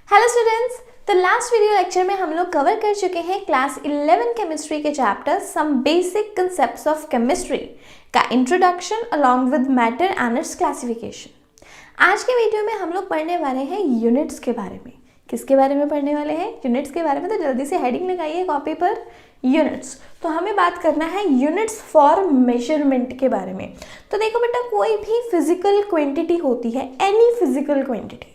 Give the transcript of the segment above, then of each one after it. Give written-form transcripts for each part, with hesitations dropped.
Hello students, तो last video lecture में हम लोग कवर कर चुके हैं क्लास 11 केमिस्ट्री के chapter some basic concepts of chemistry का introduction along with matter and its classification. आज के वीडियो में हम लोग पढ़ने वाले हैं यूनिट्स के बारे में। किसके बारे में पढ़ने वाले हैं? यूनिट्स के बारे में। तो जल्दी से हेडिंग लगाइए कॉपी पर, यूनिट्स। तो हमें बात करना है यूनिट्स फॉर मेजरमेंट के बारे में। तो देखो बेटा, कोई भी फिजिकल क्वांटिटी होती है, एनी फिजिकल क्वांटिटी,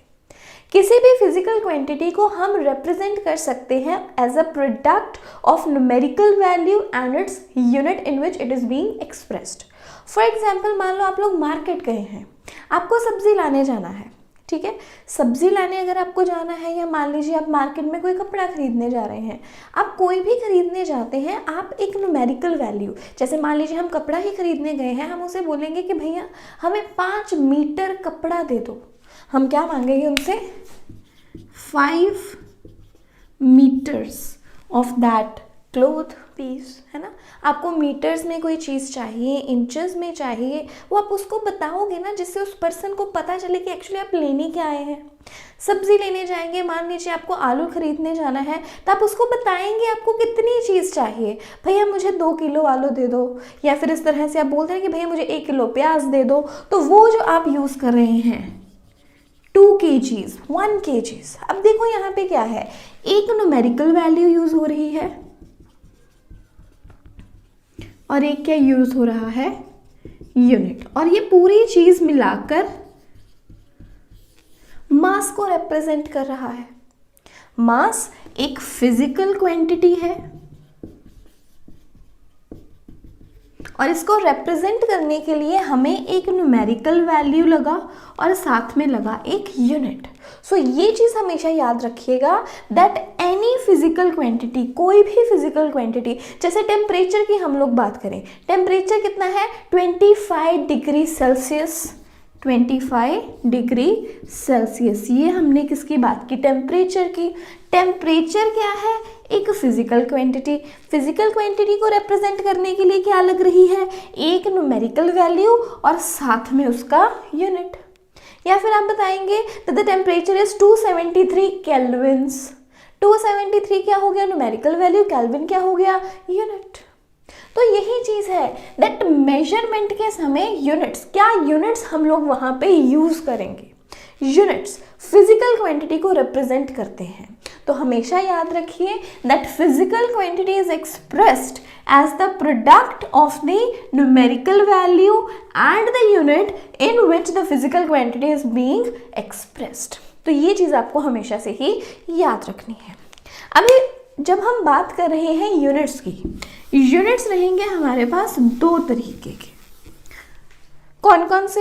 किसी भी फिजिकल क्वांटिटी को हम रिप्रेजेंट कर सकते हैं as a product of numerical value and its unit in which it is being expressed. For example, मान लो आप लोग मार्केट गए हैं, आपको सब्जी लाने जाना है, ठीक है। सब्जी लाने अगर आपको जाना है, या मान लीजिए आप मार्केट में कोई कपड़ा खरीदने जा रहे हैं, आप कोई भी खरीदने जाते हैं, आप एक न्यूमेरिकल वैल्यू, जैसे मान लीजिए हम कपड़ा ही खरीदने गए हैं, हम उसे बोलेंगे कि भैया हमें 5 मीटर कपड़ा दे दो। हम क्या मांगेंगे उनसे? 5 metres of that cloth piece, है ना। आपको मीटर्स में कोई चीज़ चाहिए, इंचेस में चाहिए, वो आप उसको बताओगे ना, जिससे उस पर्सन को पता चले कि एक्चुअली आप लेने क्या आए हैं। सब्जी लेने जाएंगे, मान लीजिए आपको आलू खरीदने जाना है, तो आप उसको बताएंगे आपको कितनी चीज़ चाहिए। भैया मुझे 2 किलो आलू दे दो, या फिर इस तरह से आप बोलते हैं कि भैया मुझे 1 किलो प्याज दे दो। तो वो जो आप यूज़ कर रहे हैं 2 kgs, 1 kgs। अब देखो यहाँ पे क्या है, एक न्यूमेरिकल वैल्यू यूज हो रही है और एक क्या यूज हो रहा है? यूनिट। और ये पूरी चीज मिलाकर मास को रिप्रेजेंट कर रहा है। मास एक फिजिकल क्वांटिटी है और इसको रिप्रेजेंट करने के लिए हमें एक न्यूमेरिकल वैल्यू लगा और साथ में लगा एक यूनिट। सो ये चीज़ हमेशा याद रखिएगा दैट एनी फिजिकल क्वांटिटी, कोई भी फिजिकल क्वांटिटी, जैसे टेम्परेचर की हम लोग बात करें, टेम्परेचर कितना है? 25 डिग्री सेल्सियस। 25 डिग्री सेल्सियस, ये हमने किसकी बात की? टेम्परेचर की। टेम्परेचर क्या है? एक फिजिकल क्वांटिटी। फिजिकल क्वांटिटी को रिप्रेजेंट करने के लिए क्या लग रही है? एक न्यूमेरिकल वैल्यू और साथ में उसका यूनिट। या फिर आप बताएंगे द टेम्परेचर इज 273 केल्विन्स। 273 क्या हो गया? Numerical value. केल्विन क्या हो गया? यूनिट। तो यही चीज है दैट मेजरमेंट के समय यूनिट्स, क्या यूनिट्स हम लोग वहां पे यूज करेंगे? यूनिट्स फिजिकल क्वांटिटी को रिप्रेजेंट करते हैं। तो हमेशा याद रखिए that physical quantity is expressed as the product of the numerical value and the unit in which the physical quantity is being expressed. तो ये चीज आपको हमेशा से ही याद रखनी है। अभी जब हम बात कर रहे हैं यूनिट्स की, यूनिट्स रहेंगे हमारे पास 2 तरीके के। कौन कौन से?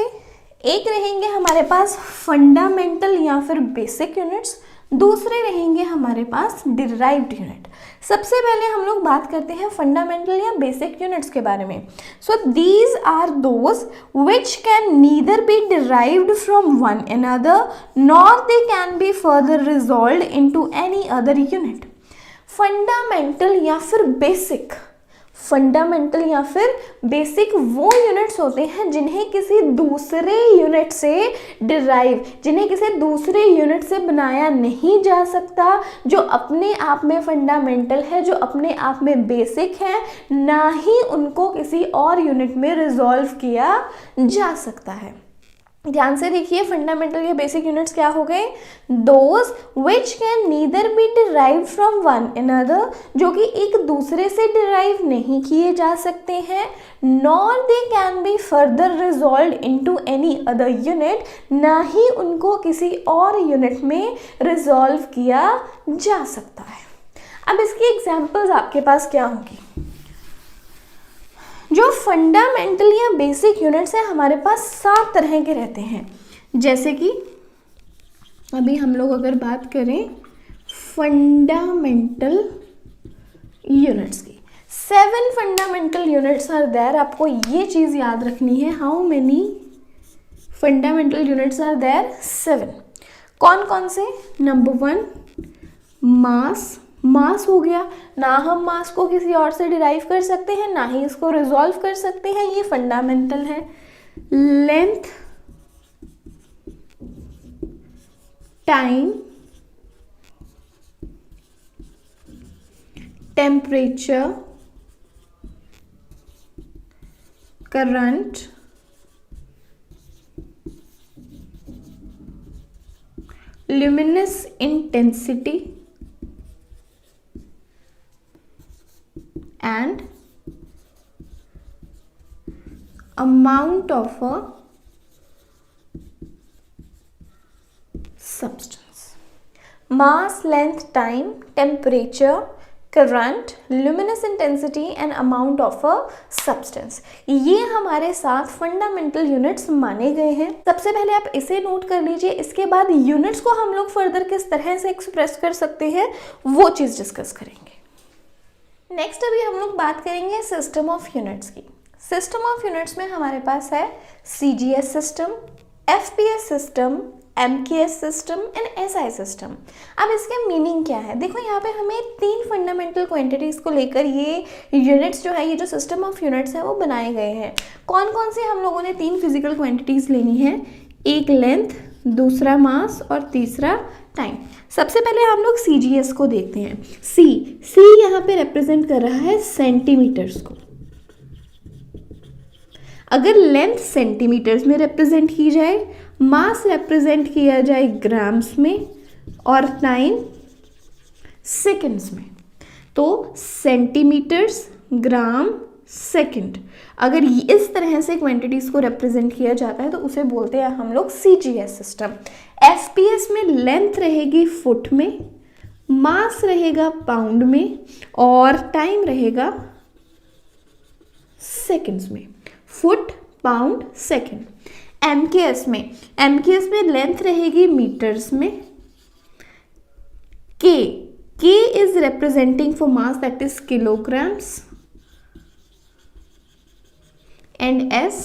एक रहेंगे हमारे पास फंडामेंटल या फिर बेसिक यूनिट्स, दूसरे रहेंगे हमारे पास डिराइव्ड यूनिट। सबसे पहले हम लोग बात करते हैं फंडामेंटल या बेसिक यूनिट्स के बारे में। So these are those which can neither be derived from one another nor they can be further resolved into any other unit. Fundamental या फिर बेसिक, फंडामेंटल या फिर बेसिक वो यूनिट्स होते हैं जिन्हें किसी दूसरे यूनिट से डिराइव, जिन्हें किसी दूसरे यूनिट से बनाया नहीं जा सकता, जो अपने आप में फंडामेंटल है, जो अपने आप में बेसिक है, ना ही उनको किसी और यूनिट में रिजॉल्व किया जा सकता है। ध्यान से देखिए, फंडामेंटल या बेसिक यूनिट्स क्या हो गए? Those which can neither B derive from one another, जो कि एक दूसरे से डिराइव नहीं किए जा सकते हैं, nor they can be further resolve into any other unit, ना ही उनको किसी और यूनिट में रिजॉल्व किया जा सकता है। अब इसकी एग्जांपल्स आपके पास क्या होंगी? जो फंडामेंटल या बेसिक यूनिट्स हैं हमारे पास 7 तरह के रहते हैं। जैसे कि अभी हम लोग अगर बात करें फंडामेंटल यूनिट्स की, 7 फंडामेंटल यूनिट्स आर देयर। आपको ये चीज़ याद रखनी है, how many fundamental units are there? 7। कौन कौन से? नंबर 1 मास। मास हो गया, ना हम मास को किसी और से डिराइव कर सकते हैं, ना ही इसको रिजॉल्व कर सकते हैं, ये फंडामेंटल है। Length, time, temperature, current, luminous intensity and amount of a substance. Mass, length, time, temperature, current, luminous intensity and amount of a substance, ये हमारे 7 फंडामेंटल यूनिट्स माने गए हैं. सबसे पहले आप इसे नोट कर लीजिए. इसके बाद यूनिट्स को हम लोग फर्दर किस तरह से एक्सप्रेस कर सकते हैं वो चीज़ डिस्कस करेंगे. नेक्स्ट अभी हम लोग बात करेंगे सिस्टम ऑफ यूनिट्स की. सिस्टम ऑफ यूनिट्स में हमारे पास है CGS system, FPS system, MKS system and SI system. अब इसके मीनिंग क्या है? देखो यहाँ पे हमें 3 फंडामेंटल क्वांटिटीज़ को लेकर ये यूनिट्स जो है, ये जो सिस्टम ऑफ यूनिट्स है वो बनाए गए हैं. कौन कौन से हम लोगों ने 3 फिजिकल क्वांटिटीज़ लेनी है? एक लेंथ, दूसरा मास और तीसरा टाइम. सबसे पहले हम लोग CGS को देखते हैं. C यहाँ पे रिप्रेजेंट कर रहा है सेंटीमीटर्स को. अगर लेंथ सेंटीमीटर्स में रिप्रेजेंट की जाए, मास रिप्रेजेंट किया जाए ग्राम्स में और टाइम सेकंड्स में, तो सेंटीमीटर्स, ग्राम, सेकंड, अगर इस तरह से क्वांटिटीज़ को रिप्रेजेंट किया जाता है तो उसे बोलते हैं हम लोग CGS सिस्टम. FPS में लेंथ रहेगी फुट में, मास रहेगा पाउंड में और टाइम रहेगा सेकंड्स में. Foot, pound, second. MKS में लेंथ रहेगी मीटर्स में. K is representing for mass, that is kilograms, and S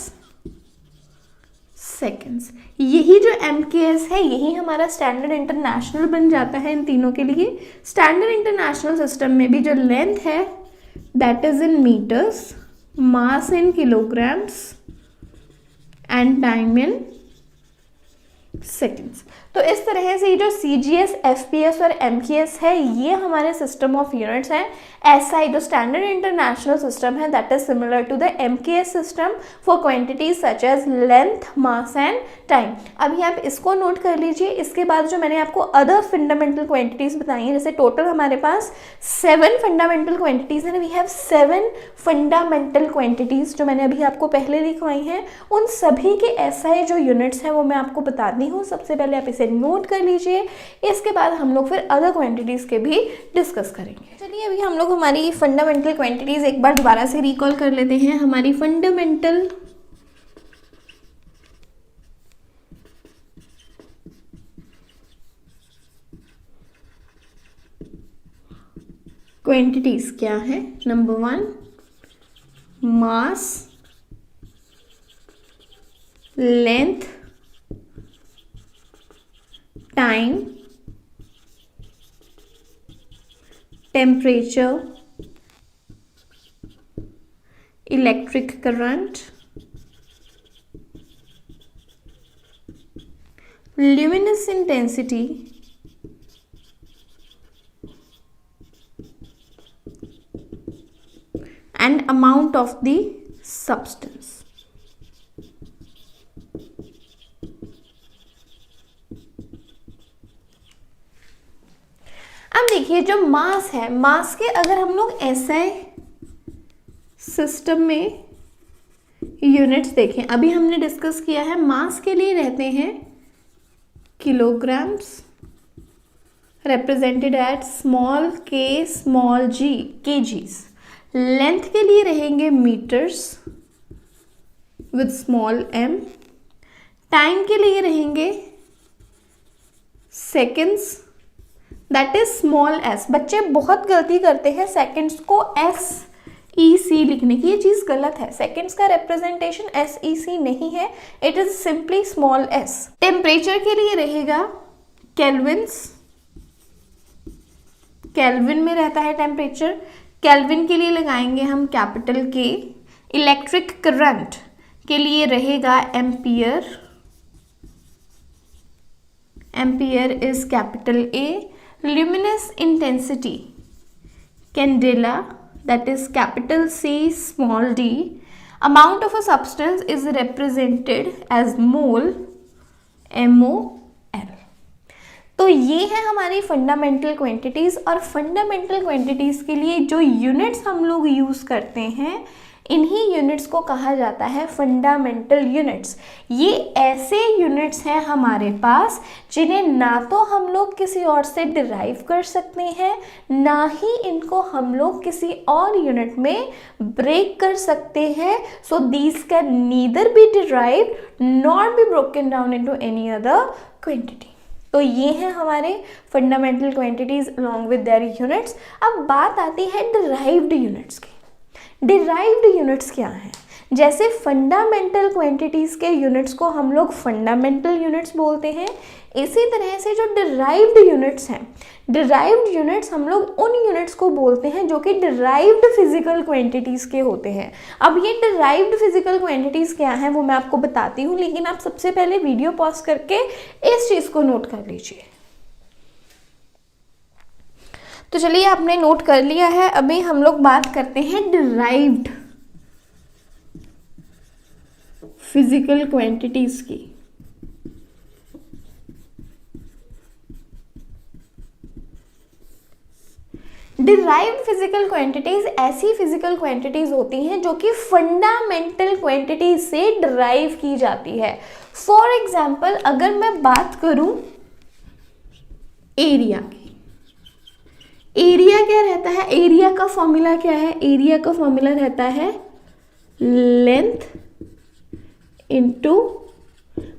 seconds. यही जो MKS है यही हमारा स्टैंडर्ड इंटरनेशनल बन जाता है इन तीनों के लिए. स्टैंडर्ड इंटरनेशनल सिस्टम में भी जो लेंथ है that is in metres, mass in kilograms and time in seconds. तो इस तरह से ये जो CGS, FPS और MKS है ये हमारे सिस्टम ऑफ यूनिट्स हैं. SI जो स्टैंडर्ड इंटरनेशनल सिस्टम है that is similar to the MKS system for quantities such as length, mass and time. अभी आप इसको नोट कर लीजिए. इसके बाद जो मैंने आपको अदर फंडामेंटल क्वांटिटीज बताई हैं, जैसे टोटल हमारे पास 7 फंडामेंटल क्वांटिटीज हैं. वी हैव 7 फंडामेंटल क्वांटिटीज जो मैंने अभी आपको पहले लिखवाई हैं. उन सभी के SI जो यूनिट्स हैं वो मैं आपको बताती हूँ. सबसे पहले आप इसे नोट कर लीजिए. इसके बाद हम लोग फिर अदर क्वांटिटीज के भी डिस्कस करेंगे. चलिए अभी हम लोग हमारी फंडामेंटल क्वांटिटीज एक बार दोबारा से रिकॉल कर लेते हैं. हमारी फंडामेंटल क्वांटिटीज क्या है? Number 1 mass, length, time, temperature, electric current, luminous intensity, and amount of the substance. अब देखिए जो मास है, मास के अगर हम लोग SI सिस्टम में यूनिट्स देखें, अभी हमने डिस्कस किया है मास के लिए रहते हैं kilograms represented at small k small g kgs. Length के लिए रहेंगे metres with small m. Time के लिए रहेंगे seconds that is small s. बच्चे बहुत गलती करते हैं सेकेंड्स को SEC लिखने की. ये चीज़ गलत है. सेकेंड्स का रिप्रेजेंटेशन SEC नहीं है, it is simply small s. Temperature के लिए रहेगा केल्विन्स, केल्विन में रहता है टेम्परेचर. केल्विन के लिए लगाएंगे हम कैपिटल K. इलेक्ट्रिक करंट के लिए रहेगा ampere, ampere is capital A. Luminous intensity candela, that is capital C small d, amount of a substance is represented as mole, MOL। तो ये है हमारी फंडामेंटल क्वांटिटीज़। और फंडामेंटल क्वांटिटीज़ के लिए जो यूनिट्स हम लोग यूज़ करते हैं, इन्हीं यूनिट्स को कहा जाता है फंडामेंटल यूनिट्स। ये ऐसे यूनिट्स हैं हमारे पास जिन्हें ना तो हम लोग किसी और से डिराइव कर सकते हैं, ना ही इनको हम लोग किसी और यूनिट में ब्रेक कर सकते हैं। So these can neither be derived nor be broken down into any other quantity. तो ये हैं हमारे fundamental quantities along with their units. अब बात आती है डिराइव्ड यूनिट्स की। डिराइव्ड यूनिट्स क्या हैं? जैसे फंडामेंटल क्वांटिटीज़ के यूनिट्स को हम लोग फंडामेंटल यूनिट्स बोलते हैं, इसी तरह से जो डिराइव्ड यूनिट्स हैं, डिराइव्ड यूनिट्स हम लोग उन यूनिट्स को बोलते हैं जो कि डिराइव्ड फिजिकल क्वांटिटीज़ के होते हैं। अब ये डिराइव्ड फिजिकल क्वांटिटीज़ क्या हैं वो मैं आपको बताती हूँ, लेकिन आप सबसे पहले वीडियो पॉज करके इस चीज़ को नोट कर लीजिए। तो चलिए, आपने नोट कर लिया है। अभी हम लोग बात करते हैं डिराइव्ड फिजिकल क्वांटिटीज की। डिराइव्ड फिजिकल क्वांटिटीज ऐसी फिजिकल क्वांटिटीज होती हैं जो कि फंडामेंटल क्वांटिटीज से डिराइव की जाती है। फॉर एग्जाम्पल, अगर मैं बात करूं एरिया की, एरिया क्या रहता है? एरिया का फॉर्मूला क्या है? एरिया का फॉर्मूला रहता है length into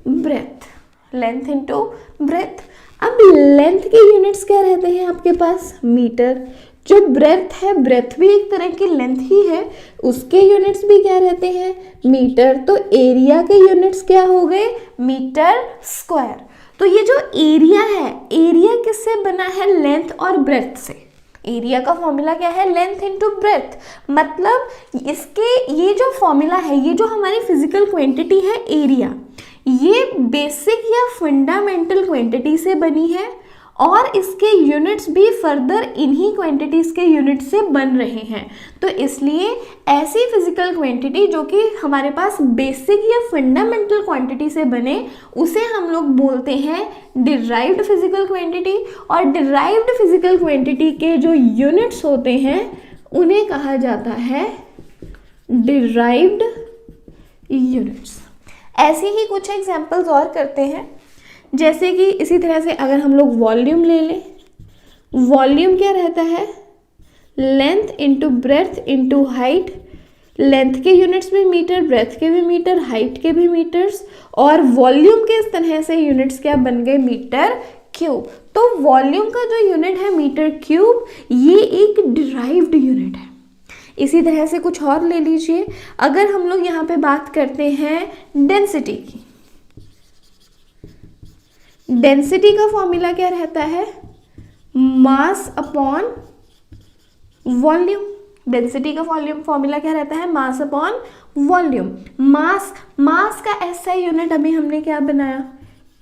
breadth, length into breadth. अब लेंथ के यूनिट्स क्या रहते हैं आपके पास? मीटर। जो ब्रेथ है, ब्रेथ भी एक तरह की लेंथ ही है, उसके यूनिट्स भी क्या रहते हैं? मीटर। तो एरिया के यूनिट्स क्या हो गए? Metre square. तो ये जो एरिया है, एरिया किससे बना है? लेंथ और ब्रेथ से। एरिया का फॉर्मूला क्या है? Length into breadth. मतलब इसके ये जो फॉर्मूला है, ये जो हमारी फिजिकल क्वांटिटी है एरिया, ये बेसिक या फंडामेंटल क्वांटिटी से बनी है और इसके यूनिट्स भी फर्दर इन्हीं क्वांटिटीज़ के यूनिट से बन रहे हैं। तो इसलिए ऐसी फिजिकल क्वांटिटी जो कि हमारे पास बेसिक या फंडामेंटल क्वांटिटी से बने, उसे हम लोग बोलते हैं डिराइव्ड फिजिकल क्वांटिटी। और डिराइव्ड फिजिकल क्वांटिटी के जो यूनिट्स होते हैं उन्हें कहा जाता है डिराइव्ड यूनिट्स। ऐसे ही कुछ एग्जाम्पल्स और करते हैं, जैसे कि इसी तरह से अगर हम लोग वॉल्यूम ले लें, वॉल्यूम क्या रहता है? Length into breadth into height. Length के यूनिट्स भी मीटर, ब्रेथ के भी मीटर, हाइट के भी मीटर्स, और वॉल्यूम के इस तरह से यूनिट्स क्या बन गए? Metre cube. तो वॉल्यूम का जो यूनिट है मीटर क्यूब, ये एक डिराइव्ड यूनिट है। इसी तरह से कुछ और ले लीजिए। अगर हम लोग यहाँ पे बात करते हैं डेंसिटी की, डेंसिटी का फॉर्मूला क्या रहता है? Mass upon volume. डेंसिटी का फॉर्मूला क्या रहता है? Mass upon volume. मास का एसआई यूनिट अभी हमने क्या बनाया?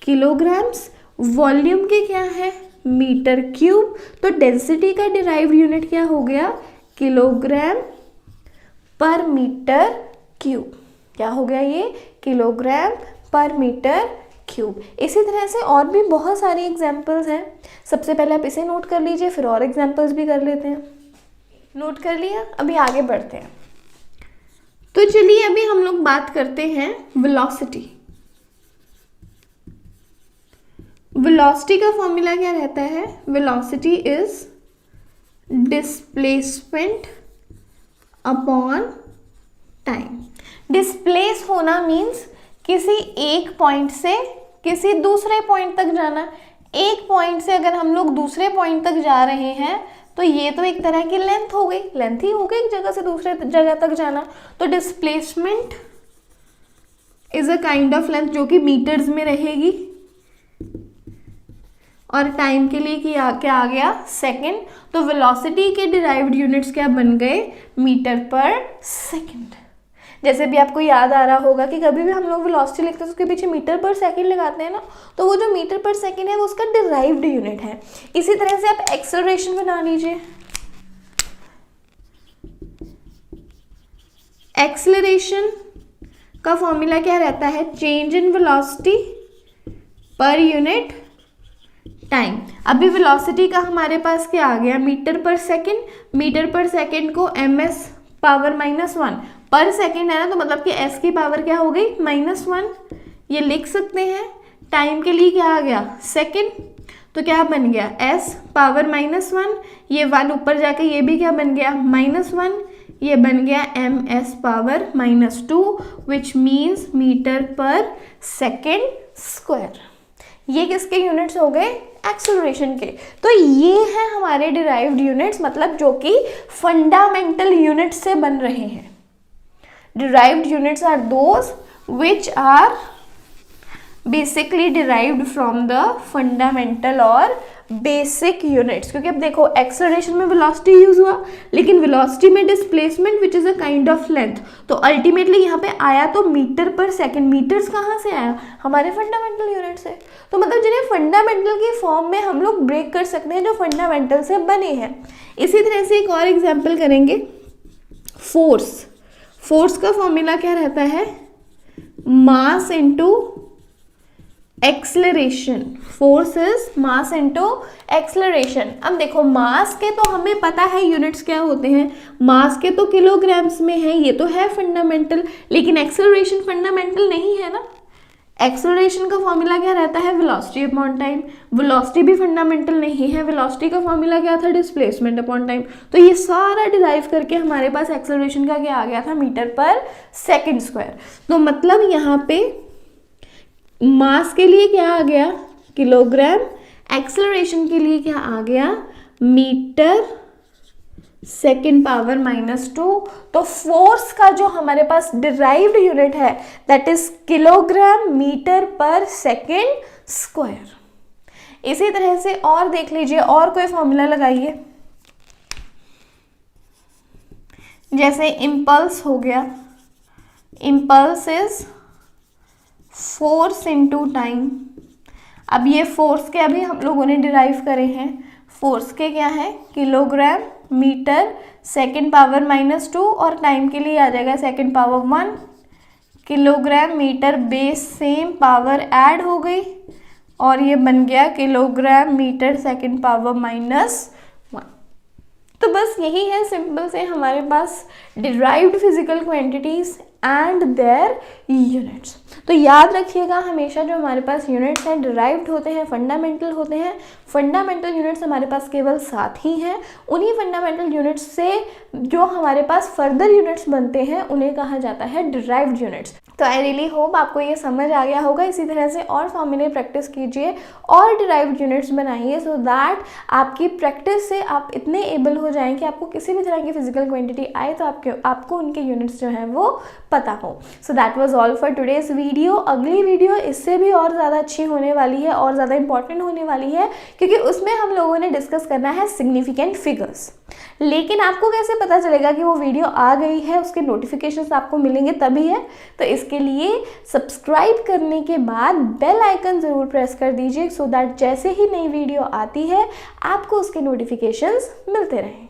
किलोग्राम्स। वॉल्यूम के क्या है? Metre cube. तो डेंसिटी का डिराइव्ड यूनिट क्या हो गया? किलोग्राम पर मीटर क्यूब। क्या हो गया ये? किलोग्राम पर मीटर क्यूब। इसी तरह से और भी बहुत सारी एग्जाम्पल्स हैं। सबसे पहले आप इसे नोट कर लीजिए, फिर और एग्जाम्पल्स भी कर लेते हैं। नोट कर लिया? अभी आगे बढ़ते हैं। तो चलिए, अभी हम लोग बात करते हैं वेलोसिटी। वेलोसिटी का फॉर्मूला क्या रहता है? Velocity is displacement upon time. Displace होना मीन्स किसी एक पॉइंट से किसी दूसरे पॉइंट तक जाना। एक पॉइंट से अगर हम लोग दूसरे पॉइंट तक जा रहे हैं तो ये तो एक तरह की लेंथ हो गई, लेंथ ही हो गई एक जगह से दूसरे जगह तक जाना। तो displacement is a kind of length जो कि मीटर्स में रहेगी, और टाइम के लिए क्या आ गया? सेकंड। तो वेलोसिटी के डिराइव्ड यूनिट्स क्या बन गए? मीटर पर सेकंड। जैसे भी आपको याद आ रहा होगा कि कभी भी हम लोग वेलोसिटी लिखते हैं तो उसके पीछे मीटर पर सेकंड लगाते हैं ना, तो वो जो मीटर पर सेकंड है वो उसका डिराइव्ड यूनिट है। इसी तरह से आप एक्सेलरेशन बना लीजिए। एक्सेलरेशन का फॉर्मूला क्या रहता है, change in velocity per unit time. अभी वेलोसिटी का हमारे पास क्या आ गया, मीटर पर सेकंड, मीटर पर सेकंड को ms पावर -1 पर सेकंड है ना, तो मतलब कि s की पावर क्या हो गई -1, ये लिख सकते हैं। टाइम के लिए क्या आ गया, सेकंड, तो क्या बन गया s पावर -1, ये 1 ऊपर जाके ये भी क्या बन गया -1, ये बन गया ms power -2 which means metre per second square. ये किसके यूनिट्स हो गए, एक्सेलरेशन के। तो ये है हमारे डिराइव्ड यूनिट्स, मतलब जो कि फंडामेंटल यूनिट्स से बन रहे हैं। Derived units are those which are basically derived from the fundamental और बेसिक यूनिट्स। क्योंकि अब देखो एक्सेलरेशन में वेलोसिटी यूज हुआ, लेकिन वेलोसिटी में displacement which is a kind of length, तो अल्टीमेटली यहाँ पे आया तो मीटर पर सेकंड। मीटर्स कहाँ से आया, हमारे फंडामेंटल यूनिट से। तो मतलब जिन्हें फंडामेंटल के फॉर्म में हम लोग ब्रेक कर सकते हैं, जो फंडामेंटल से बने हैं। इसी तरह से एक और एग्जाम्पल करेंगे, फोर्स। फोर्स का फॉर्मूला क्या रहता है, mass into acceleration. Force is mass into acceleration. अब देखो मास के तो हमें पता है यूनिट्स क्या होते हैं, मास के तो किलोग्राम्स में है, ये तो है फंडामेंटल, लेकिन एक्सेलरेशन फंडामेंटल नहीं है ना। एक्सेलरेशन का फॉर्मूला क्या रहता है, वेलोसिटी अपॉन टाइम। वेलोसिटी भी फंडामेंटल नहीं है, वेलोसिटी का फॉर्मूला क्या था, डिस्प्लेसमेंट अपॉन टाइम। तो ये सारा डिराइव करके हमारे पास एक्सेलरेशन का क्या आ गया था, मीटर पर सेकंड स्क्वायर। तो मतलब यहाँ पे मास के लिए क्या आ गया, किलोग्राम, एक्सेलरेशन के लिए क्या आ गया, मीटर सेकेंड पावर -2। तो फोर्स का जो हमारे पास डिराइव्ड यूनिट है that is kilogram metre per second square. इसी तरह से और देख लीजिए, और कोई फॉर्मूला लगाइए, जैसे इम्पल्स हो गया, impulse is force into time. अब ये फोर्स के अभी हम लोगों ने डिराइव करे हैं, फोर्स के क्या है, किलोग्राम मीटर सेकेंड पावर -2, और टाइम के लिए आ जाएगा second power 1, kilogram metre base same power add हो गई, और ये बन गया किलोग्राम मीटर सेकेंड पावर -1। तो बस यही है सिंपल से हमारे पास derived physical quantities and their units. तो याद रखिएगा हमेशा जो हमारे पास यूनिट्स हैं डिराइव्ड होते हैं, फंडामेंटल होते हैं। फंडामेंटल यूनिट्स हमारे पास केवल 7 ही हैं। उन्हीं फंडामेंटल यूनिट्स से जो हमारे पास फर्दर यूनिट्स बनते हैं उन्हें कहा जाता है डिराइव्ड यूनिट्स। तो आई रियली होप आपको ये समझ आ गया होगा। इसी तरह से और फॉर्मूले प्रैक्टिस कीजिए और डिराइव्ड यूनिट्स बनाइए, सो दैट आपकी प्रैक्टिस से आप इतने एबल हो जाएं कि आपको किसी भी तरह की फिजिकल क्वांटिटी आए तो आपको उनके यूनिट्स जो हैं वो पता हो। So that was all for today's video. अगली वीडियो इससे भी और ज़्यादा अच्छी होने वाली है और ज़्यादा इंपॉर्टेंट होने वाली है, क्योंकि उसमें हम लोगों ने डिस्कस करना है सिग्निफिकेंट फिगर्स। लेकिन आपको कैसे पता चलेगा कि वो वीडियो आ गई है, उसके नोटिफिकेशंस आपको मिलेंगे तभी है। तो इसके लिए सब्सक्राइब करने के बाद बेल आइकन ज़रूर प्रेस कर दीजिए, सो दैट जैसे ही नई वीडियो आती है आपको उसके नोटिफिकेशंस मिलते रहें।